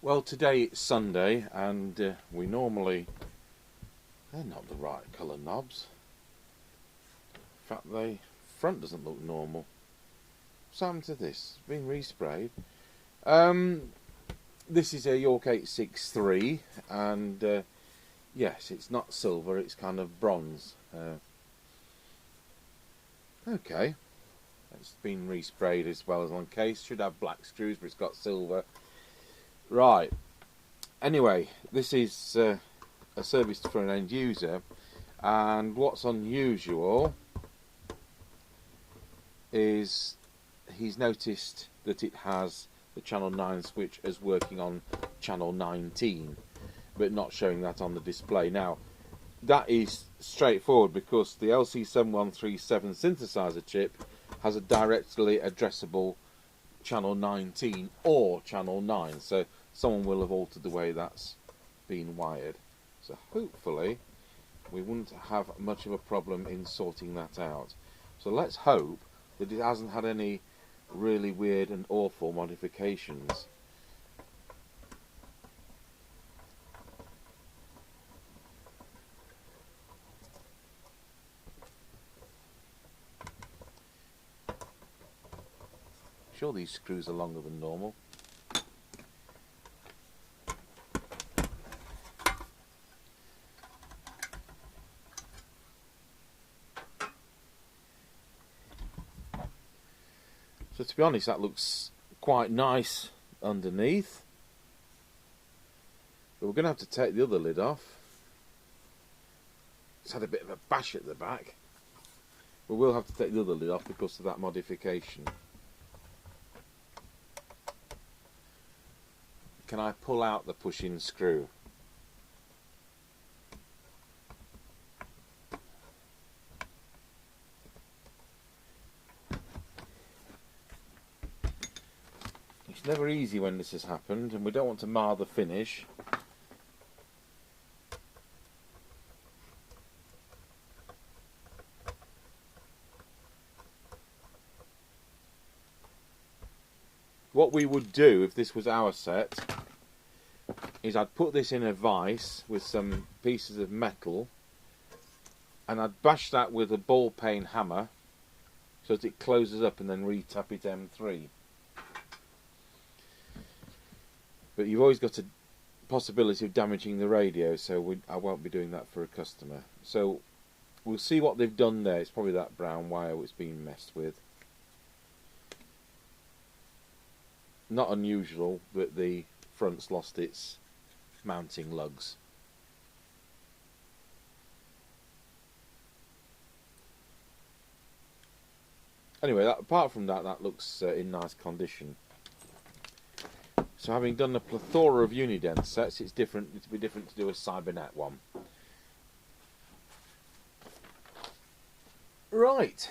Well, today it's Sunday, and we normally... They're not the right colour knobs. In fact, the front doesn't look normal. What's happened to this? It's been resprayed. This is a York 863, and yes, it's not silver, it's kind of bronze. Okay. It's been resprayed as well as on case. Should have black screws, but it's got silver. Right. Anyway, this is a service for an end user, and what's unusual is he's noticed that it has the channel 9 switch as working on channel 19, but not showing that on the display. Now, that is straightforward because the LC7137 synthesizer chip has a directly addressable channel 19 or channel 9, so someone will have altered the way that's been wired. So hopefully we wouldn't have much of a problem in sorting that out. So let's hope that it hasn't had any really weird and awful modifications. Sure, these screws are longer than normal. So to be honest, that looks quite nice underneath. But we're going to have to take the other lid off. It's had a bit of a bash at the back. But we'll have to take the other lid off because of that modification. Can I pull out the push-in screw? It's never easy when this has happened, and we don't want to mar the finish. What we would do if this was our set is I'd put this in a vise with some pieces of metal, and I'd bash that with a ball peen hammer so that it closes up, and then re-tap it M3. But you've always got a possibility of damaging the radio, so I won't be doing that for a customer. So we'll see what they've done there. It's probably that brown wire that's been messed with. Not unusual that the front's lost its mounting lugs. Anyway, apart from that, that looks in nice condition. So having done a plethora of Unident sets, it's different. It'd be different to do a Cybernet one. Right.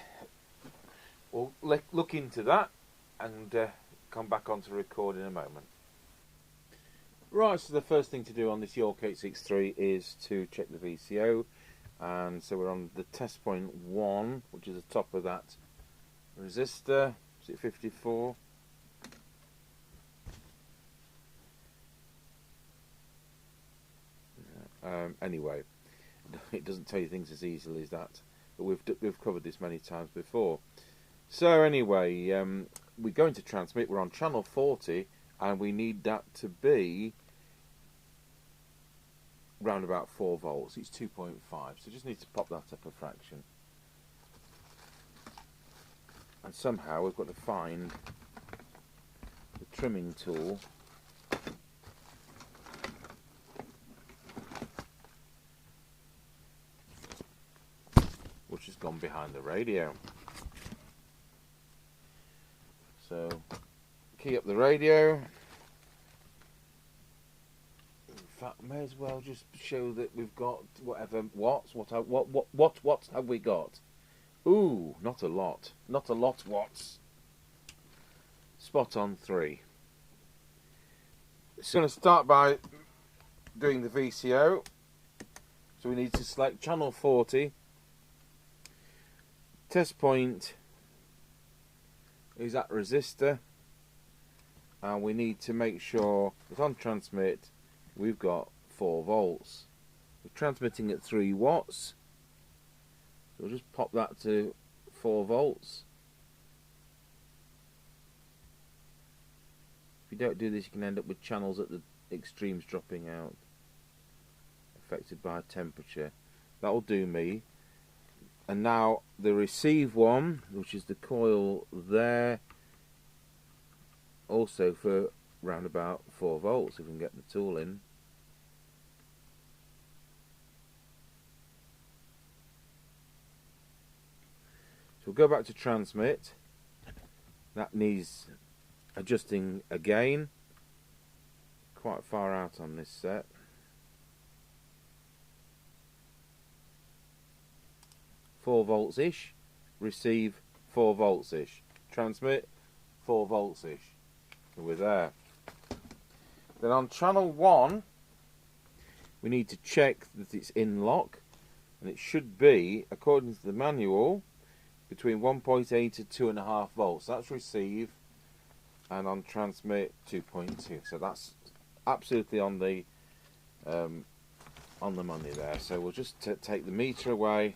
We'll look into that and come back on to record in a moment. Right, so the first thing to do on this York 863 is to check the VCO, and so we're on the test point 1, which is the top of that resistor. Is it 54? Anyway, it doesn't tell you things as easily as that, but we've covered this many times before. So anyway, we're going to transmit. We're on channel 40, and we need that to be round about 4 volts. It's 2.5, so just need to pop that up a fraction. And somehow we've got to find the trimming tool which has gone behind the radio. So key up the radio. In fact, may as well just show that we've got whatever watts. What have we got? Ooh, not a lot. Not a lot watts. Spot on 3. So I'm going to start by doing the VCO. So we need to select channel 40. Test point is that resistor, and we need to make sure that on transmit we've got 4 volts. We're transmitting at 3 watts, so we'll just pop that to 4 volts. If you don't do this, you can end up with channels at the extremes dropping out, affected by temperature. That'll do me. And now the receive one, which is the coil there, also for round about 4 volts, if we can get the tool in. So we'll go back to transmit. That needs adjusting again. Quite far out on this set. Four volts ish. Receive 4 volts ish. Transmit 4 volts ish. So we're there. Then on channel 1, we need to check that it's in lock, and it should be, according to the manual, between 1.8 to 2.5 volts. That's receive, and on transmit 2.2. So that's absolutely on the money there. So we'll just take the meter away.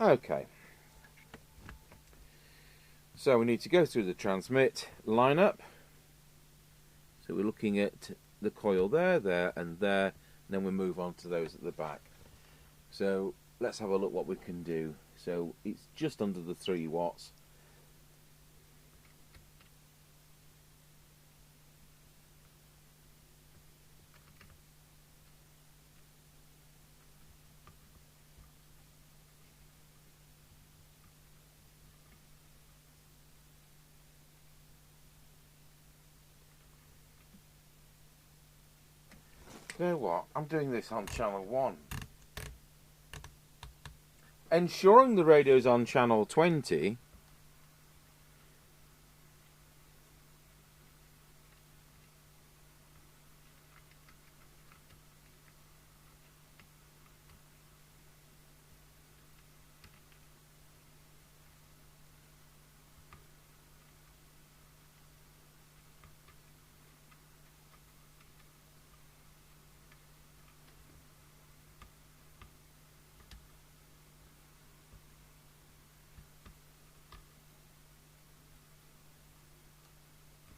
Okay. So we need to go through the transmit lineup. So we're looking at the coil there, there, and there, and then we move on to those at the back. So let's have a look what we can do. So it's just under the 3 watts. You know what? I'm doing this on channel 1. Ensuring the radio's on channel 20.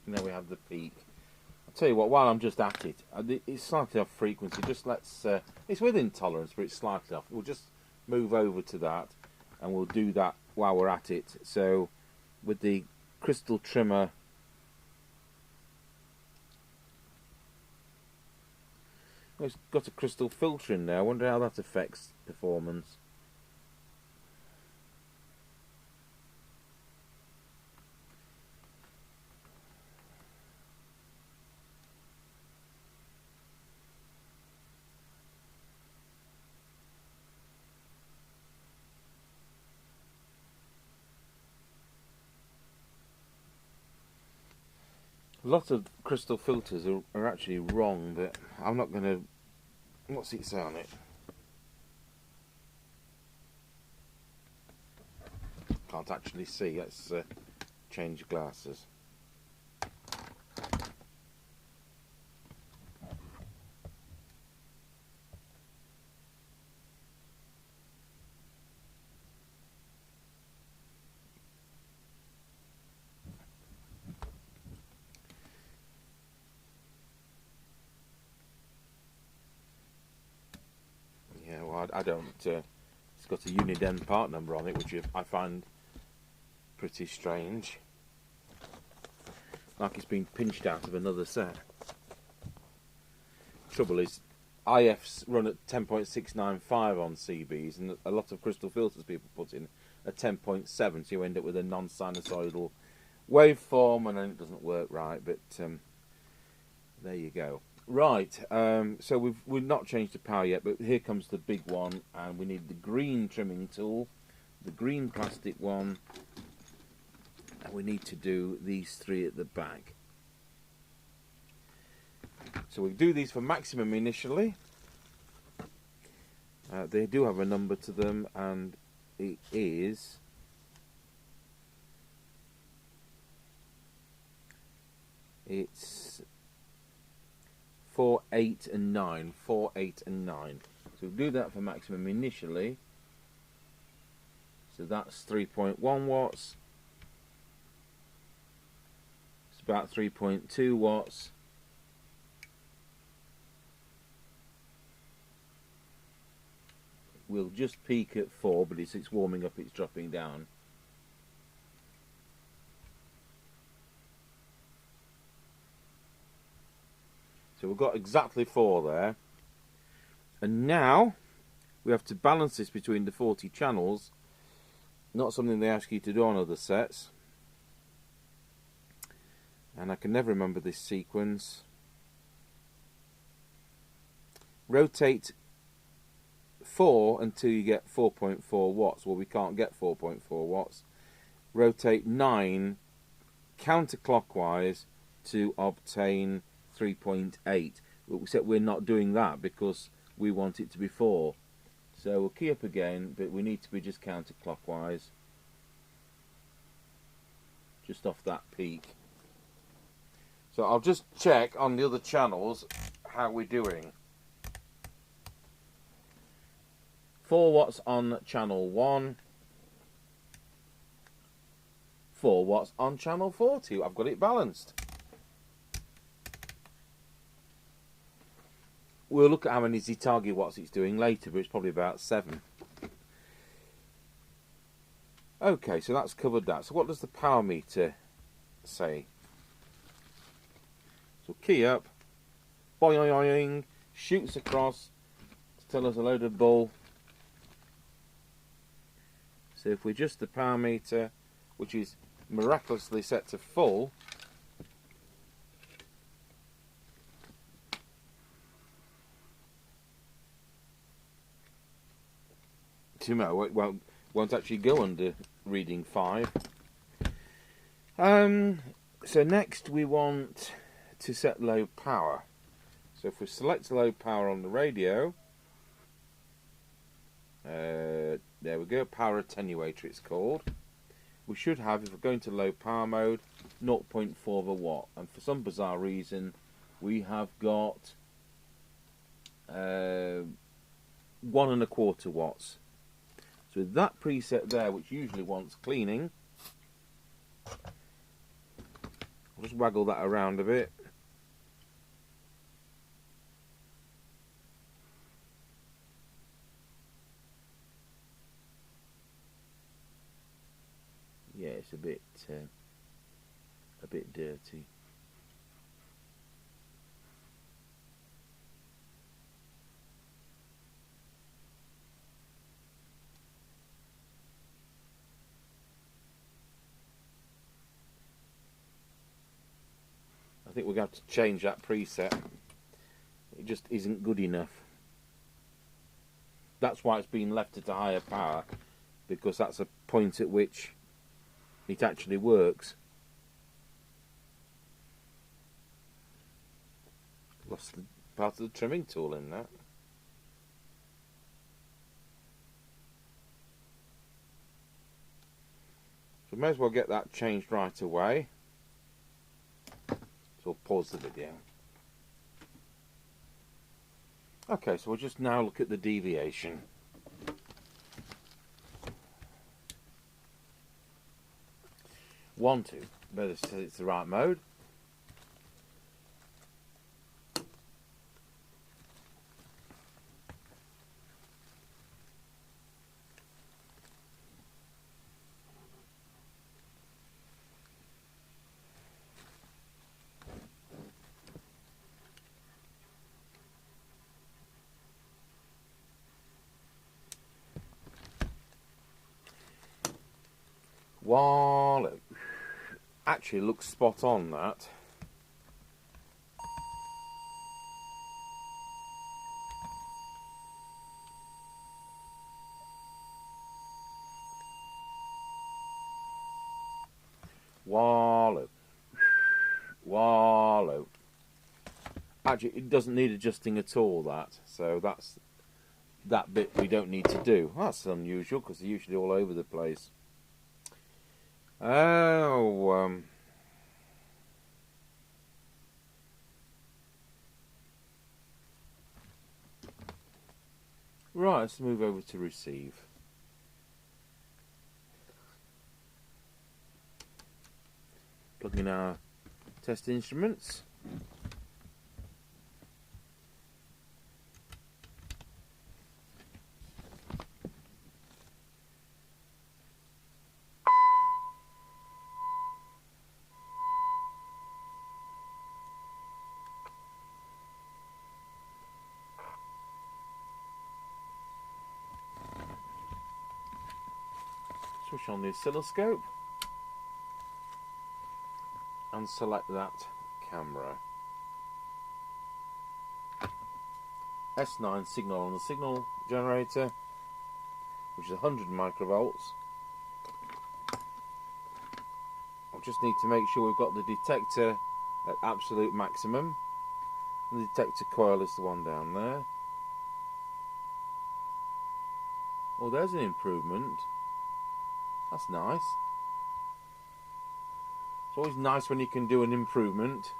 And then we have the peak. I'll tell you what, while I'm just at it, it's slightly off frequency. Just let's, it's within tolerance, but it's slightly off. We'll just move over to that, and we'll do that while we're at it. So with the crystal trimmer, well, it's got a crystal filter in there. I wonder how that affects performance. A lot of crystal filters are actually wrong, but I'm not going to... What's it say on it? Can't actually see. Let's change glasses. I don't. It's got a Uniden part number on it, which I find pretty strange. Like it's been pinched out of another set. Trouble is, IFs run at 10.695 on CBs, and a lot of crystal filters people put in a 10.7, so you end up with a non-sinusoidal waveform, and then it doesn't work right. But there you go. Right, so we've not changed the power yet, but here comes the big one, and we need the green trimming tool, the green plastic one, and we need to do these 3 at the back. So we do these for maximum initially, They do have a number to them, and it is it's 4, 8 and 9. 4, 8 and 9. So we'll do that for maximum initially. So that's 3.1 watts. It's about 3.2 watts. We'll just peak at 4, but it's warming up, it's dropping down. So we've got exactly 4 there. And now we have to balance this between the 40 channels. Not something they ask you to do on other sets. And I can never remember this sequence. Rotate 4 until you get 4.4 watts. Well, we can't get 4.4 watts. Rotate 9 counterclockwise to obtain 3.8. Except we're not doing that because we want it to be 4. So we'll key up again, but we need to be just counterclockwise. Just off that peak. So I'll just check on the other channels how we're doing. 4 watts on channel 1. 4 watts on channel 40. I've got it balanced. We'll look at how many Zetagi watts it's doing later, but it's probably about 7. Okay, so that's covered that. So what does the power meter say? So key up, boing, shoots across to tell us a load of bull. So if we adjust the power meter, which is miraculously set to full, it won't actually go under reading 5. So next we want to set low power. So if we select low power on the radio, there we go, power attenuator it's called. We should have, if we're going to low power mode, 0.4 of a watt. And for some bizarre reason, we have got 1.25 watts. So with that preset there, which usually wants cleaning, I'll just waggle that around a bit. Yeah, it's a bit dirty. I think we're going to have to change that preset. It just isn't good enough. That's why it's been left at a higher power, because that's a point at which it actually works. Lost the part of the trimming tool in that. So we may as well get that changed right away. So we'll pause the video. Okay, so we'll just now look at the deviation. Better say it's the right mode. While it actually looks spot on, that. Wallow. Actually, it doesn't need adjusting at all, that. So that's that bit we don't need to do. That's unusual because they're usually all over the place. Oh, right, let's move over to receive. Plug in our test instruments. Switch on the oscilloscope and select that camera. S9 signal on the signal generator, which is 100 microvolts. I just need to make sure we've got the detector at absolute maximum. The detector coil is the one down there. Oh, there's an improvement. That's nice. It's always nice when you can do an improvement.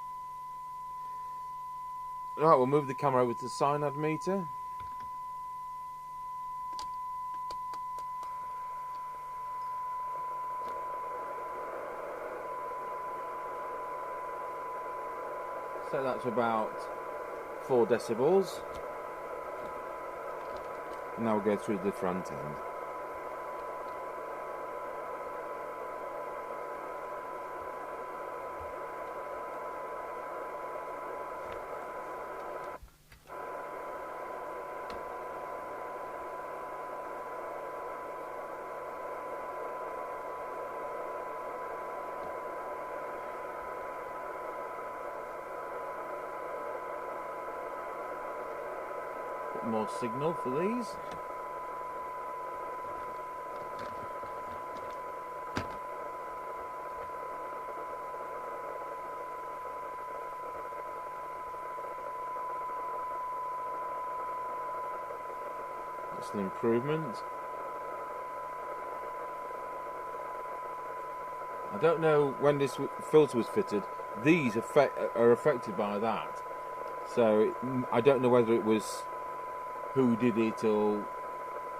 Right, we'll move the camera over to the cyanide meter. Set that to about 4 decibels. Now we'll go through the front end. More signal for these. That's an improvement. I don't know when this filter was fitted. These are affected by that. So I don't know whether it was who did it or,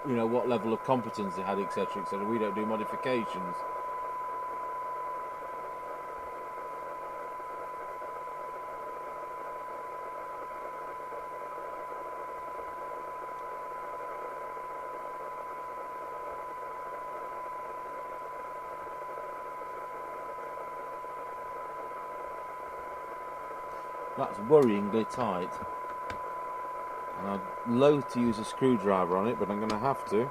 you know, what level of competence they had, etc., etc. We don't do modifications. That's worryingly tight. And I'd loathe to use a screwdriver on it, but I'm going to have to.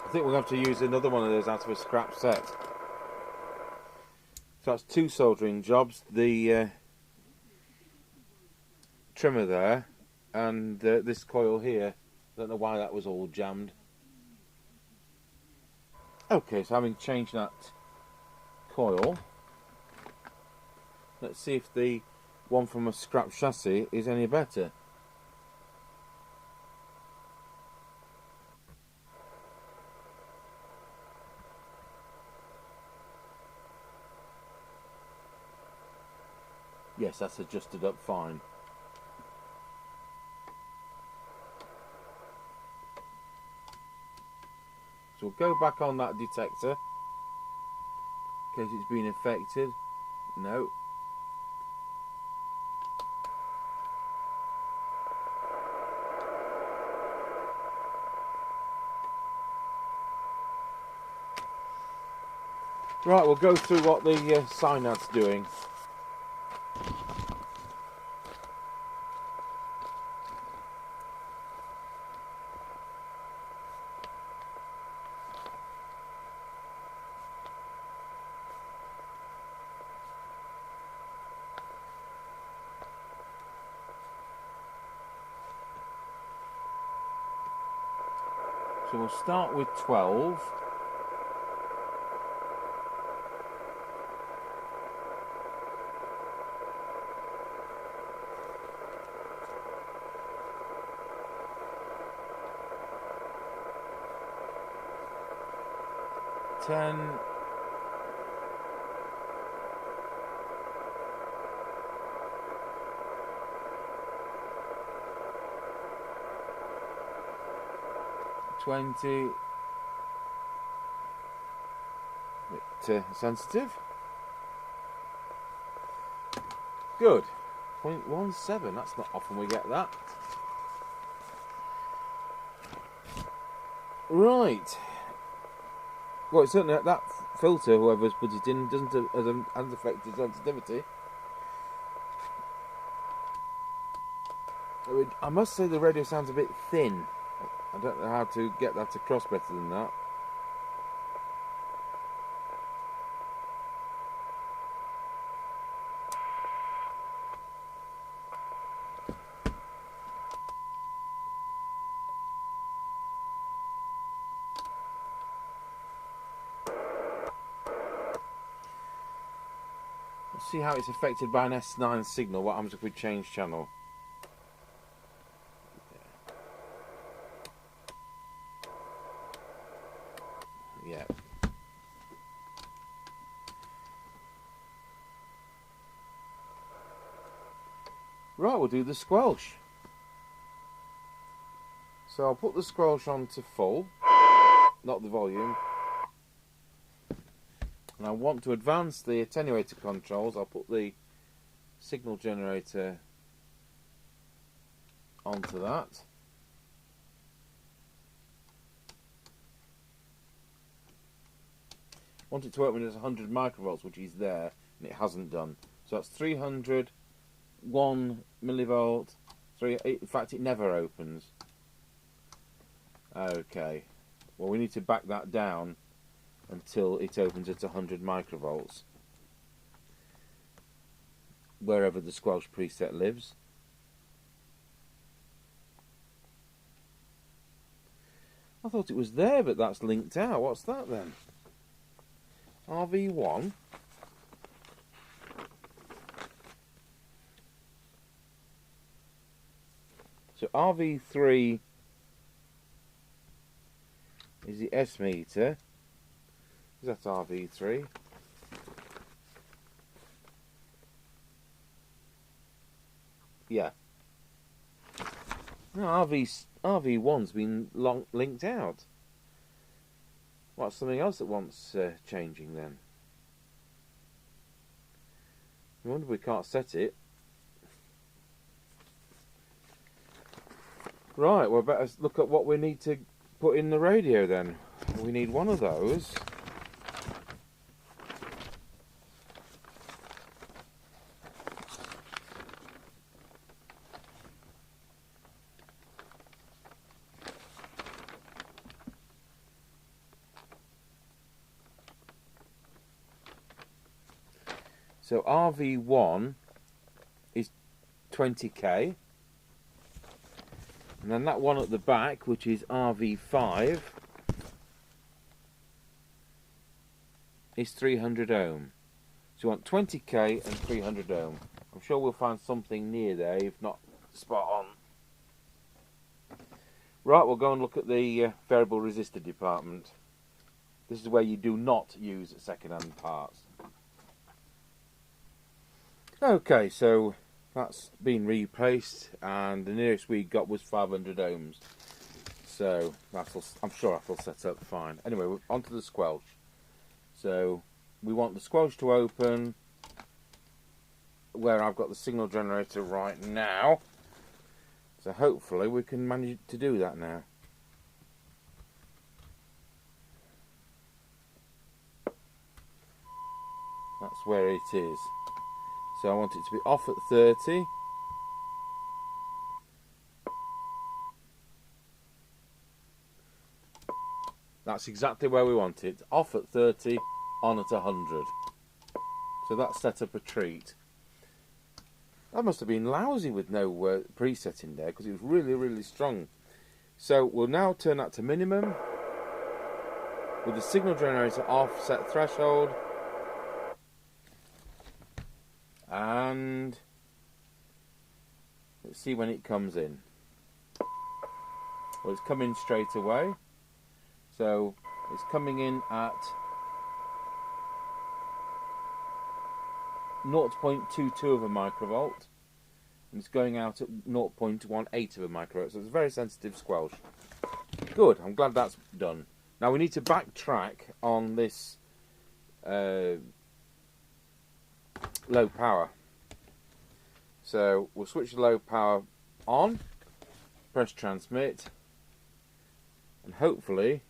I think we'll have to use another one of those out of a scrap set. So that's 2 soldering jobs, the trimmer there, and this coil here. I don't know why that was all jammed. Okay, so having changed that coil, let's see if the one from a scrap chassis is any better. Yes, that's adjusted up fine. So we'll go back on that detector in case it's been affected. No. Right, we'll go through what the cynade's doing. So we'll start with 12. Ten. 20. Bit sensitive. Good. 0.17. That's not often we get that. Right. Well, it's certainly that filter, whoever's put it in, hasn't affected sensitivity. I must say the radio sounds a bit thin. I don't know how to get that across better than that. Let's see how it's affected by an S9 signal. What happens if we change channel? Yeah. Right, we'll do the squelch. So I'll put the squelch on to full, not the volume. And I want to advance the attenuator controls. I'll put the signal generator onto that. I want it to open as 100 microvolts, which is there, and it hasn't done. So that's 300, 1 millivolt, 3. In fact, it never opens. Okay. Well, we need to back that down until it opens at 100 microvolts, wherever the Squelch preset lives. I thought it was there, but that's linked out. What's that then? RV1. So RV3 is the S meter. Is that RV3? Yeah. No, RV1's been linked out. What's something else that wants changing then? I wonder if we can't set it. Right, well, better look at what we need to put in the radio then. We need one of those. So RV1 is 20k, and then that one at the back, which is RV5, is 300 ohm. So you want 20k and 300 ohm. I'm sure we'll find something near there, if not spot on. Right, we'll go and look at the variable resistor department. This is where you do not use second-hand parts. Okay, so that's been replaced, and the nearest we got was 500 ohms. So I'm sure that'll set up fine. Anyway, we're onto the squelch. So we want the squelch to open where I've got the signal generator right now. So hopefully we can manage to do that now. That's where it is. So I want it to be off at 30. That's exactly where we want it. Off at 30, on at 100. So that's set up a treat. That must have been lousy with no preset in there, because it was really, really strong. So we'll now turn that to minimum with the signal generator off, set threshold, and let's see when it comes in. Well, it's coming straight away, so it's coming in at 0.22 of a microvolt, and it's going out at 0.18 of a microvolt, so it's a very sensitive squelch. Good, I'm glad that's done. Now we need to backtrack on this low power. So we'll switch the low power on, press transmit, and hopefully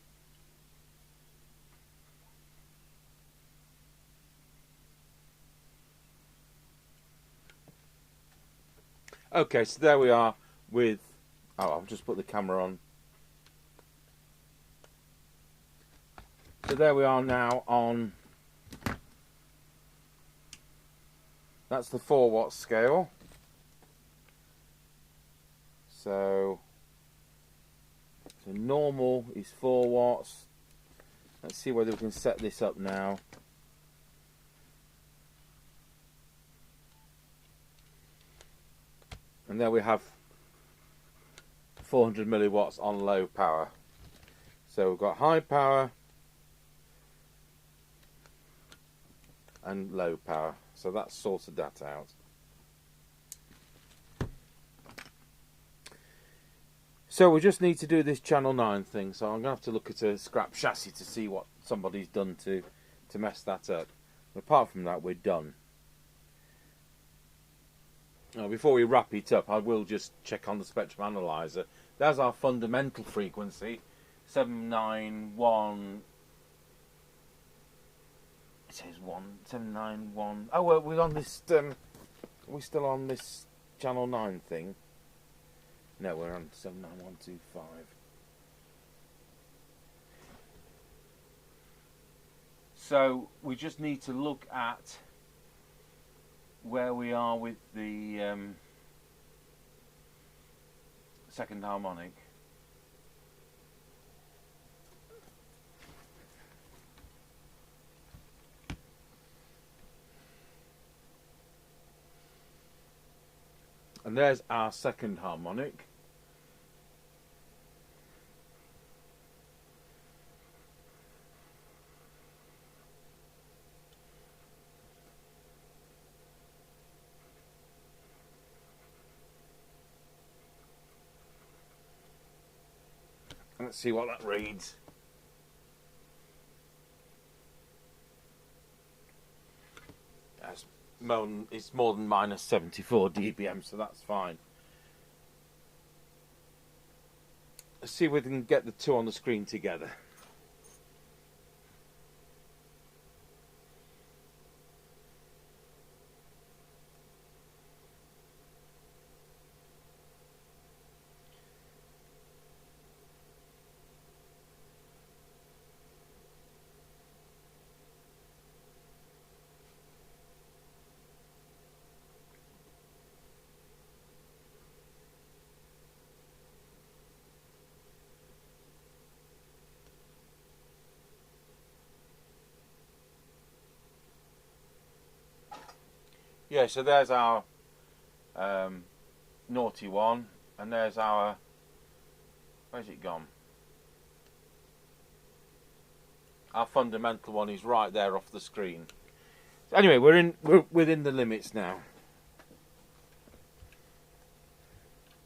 okay, so there we are with, oh, I'll just put the camera on. So there we are now on, that's the 4 watt scale. So normal is 4 watts. Let's see whether we can set this up now. And there we have 400 milliwatts on low power. So we've got high power and low power. So that's sorted that out. So we just need to do this channel 9 thing. So I'm going to have to look at a scrap chassis to see what somebody's done to mess that up. But apart from that, we're done. Now, before we wrap it up, I will just check on the spectrum analyzer. There's our fundamental frequency, 791. It says 791. Oh, well, we're on this. Are we still on this channel 9 thing? No, we're on 79125. So we just need to look at where we are with the second harmonic. And there's our second harmonic. Let's see what that reads. It's more than minus 74 dBm, so that's fine. Let's see if we can get the two on the screen together. Yeah, so there's our naughty one, and there's our, where's it gone? Our fundamental one is right there off the screen. So anyway, we're within the limits now.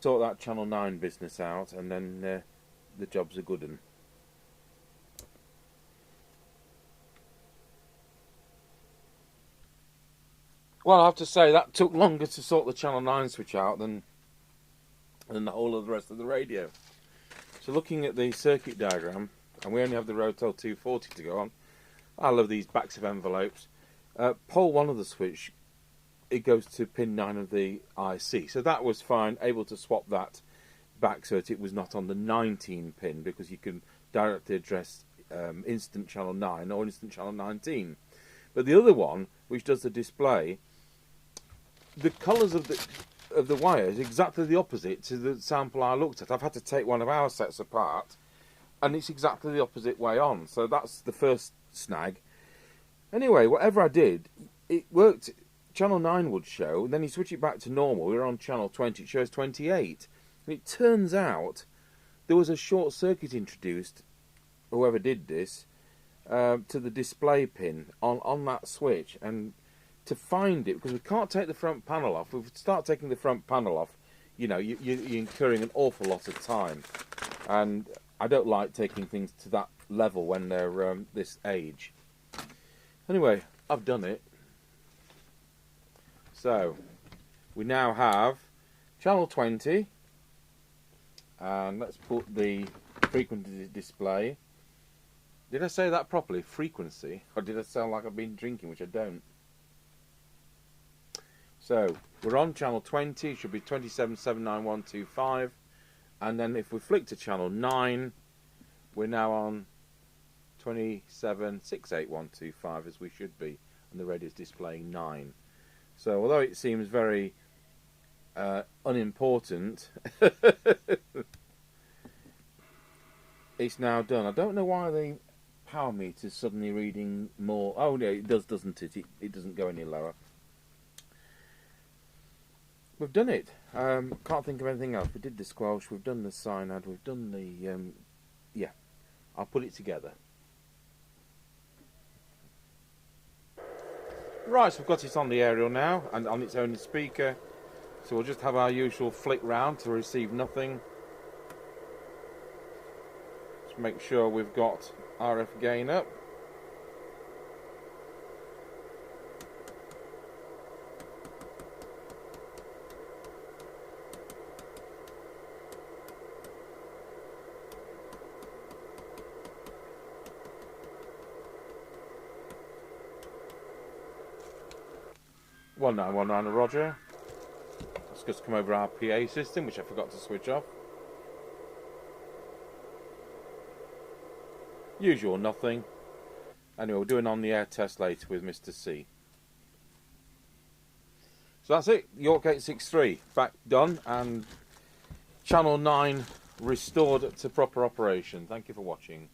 Sort that channel 9 business out, and then the job's a good one. Well, I have to say that took longer to sort the channel 9 switch out than all of the rest of the radio. So looking at the circuit diagram, and we only have the Rotel 240 to go on. I love these backs of envelopes. Pole 1 of the switch, it goes to pin 9 of the IC. So that was fine, able to swap that back so that it was not on the 19 pin, because you can directly address instant channel 9 or instant channel 19. But the other one, which does the display, the colours of of the wire is exactly the opposite to the sample I looked at. I've had to take one of our sets apart, and it's exactly the opposite way on. So that's the first snag. Anyway, whatever I did, it worked. Channel 9 would show, and then you switch it back to normal. We were on channel 20, it shows 28. And it turns out there was a short circuit introduced, whoever did this, to the display pin on that switch. And to find it, because we can't take the front panel off, if we start taking the front panel off, you know, you're incurring an awful lot of time. And I don't like taking things to that level when they're this age. Anyway, I've done it. So, we now have channel 20, and let's put the frequency display. Did I say that properly? Frequency? Or did I sound like I've been drinking, which I don't? So, we're on channel 20, it should be 2779125, and then if we flick to channel 9, we're now on 2768125, as we should be, and the red is displaying 9. So although it seems very unimportant, it's now done. I don't know why the power meter is suddenly reading more. Oh no, it does, doesn't it? It doesn't go any lower. We've done it. Can't think of anything else. We did the squelch, we've done the cyanide, we've done the... yeah, I'll put it together. Right, so we've got it on the aerial now, and on its own speaker. So we'll just have our usual flick round to receive nothing. Just make sure we've got RF gain up. One 919 Roger. Let's just come over our PA system, which I forgot to switch off. Usual nothing. Anyway, we're doing on the air test later with Mr. C. So that's it. York 863 back done, and channel 9 restored to proper operation. Thank you for watching.